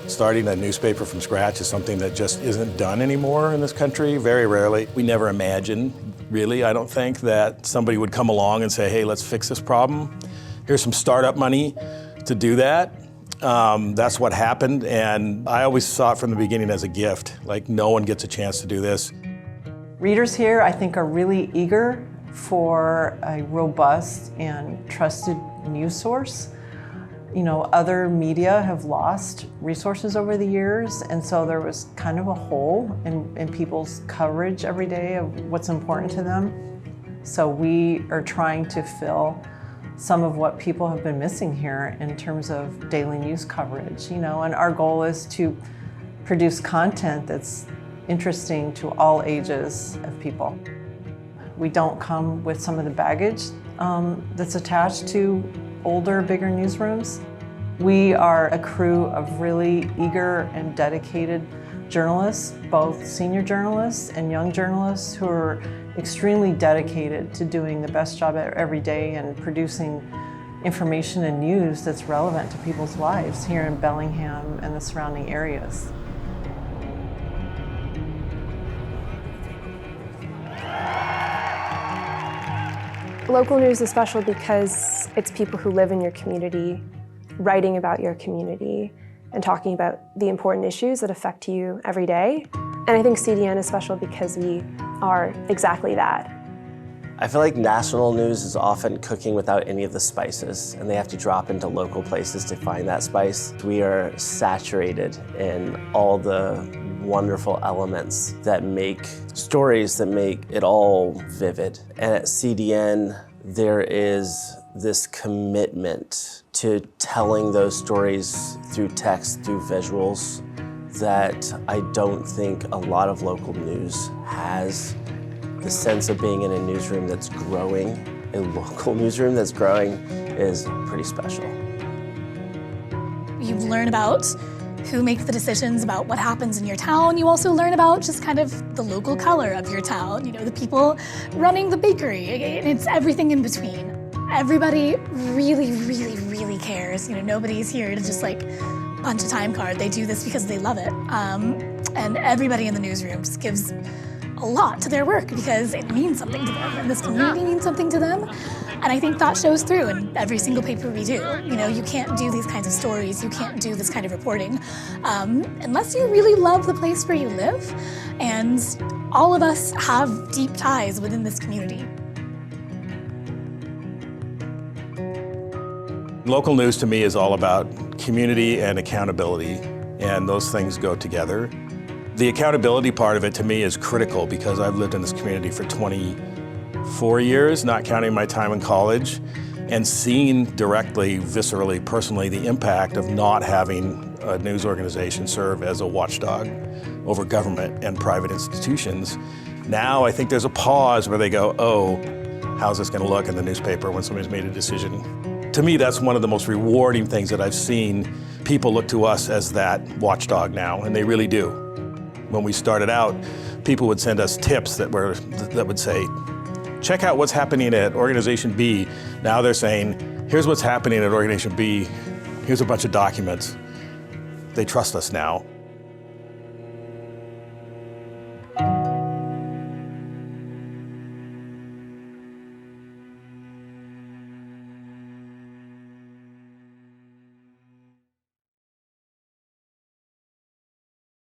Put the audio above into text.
Starting a newspaper from scratch is something that just isn't done anymore in this country, very rarely. We never imagined, really, I don't think, that somebody would come along and say, hey, let's fix this problem. Here's some startup money to do that. That's what happened, and I always saw it from the beginning as a gift, like no one gets a chance to do this. Readers here, I think, are really eager for a robust and trusted news source. You know, other media have lost resources over the years, and so there was kind of a hole in people's coverage every day of what's important to them. So we are trying to fill some of what people have been missing here in terms of daily news coverage, you know, and our goal is to produce content that's interesting to all ages of people. We don't come with some of the baggage that's attached to older, bigger newsrooms. We are a crew of really eager and dedicated journalists, both senior journalists and young journalists who are extremely dedicated to doing the best job every day and producing information and news that's relevant to people's lives here in Bellingham and the surrounding areas. Local news is special because it's people who live in your community, writing about your community, and talking about the important issues that affect you every day. And I think CDN is special because we are exactly that. I feel like national news is often cooking without any of the spices, and they have to drop into local places to find that spice. We are saturated in all the wonderful elements that make stories that make it all vivid. And at CDN, there is this commitment to telling those stories through text, through visuals, that I don't think a lot of local news has. The sense of being in a newsroom that's growing, a local newsroom that's growing, is pretty special. You learn about who makes the decisions about what happens in your town. You also learn about just kind of the local color of your town, you know, the people running the bakery, and it's everything in between. Everybody really, really, really cares. You know, nobody's here to just like punch a time card. They do this because they love it. And everybody in the newsroom just gives a lot to their work because it means something to them, and this community means something to them. And I think that shows through in every single paper we do. You know, you can't do these kinds of stories, you can't do this kind of reporting unless you really love the place where you live. And all of us have deep ties within this community. Local news to me is all about community and accountability, and those things go together. The accountability part of it to me is critical because I've lived in this community for 24 years, not counting my time in college, and seeing directly, viscerally, personally, the impact of not having a news organization serve as a watchdog over government and private institutions. Now I think there's a pause where they go, oh, how's this going to look in the newspaper when somebody's made a decision? To me, that's one of the most rewarding things that I've seen. People look to us as that watchdog now, and they really do. When we started out, people would send us tips that would say, check out what's happening at Organization B. Now they're saying, here's what's happening at Organization B. Here's a bunch of documents. They trust us now.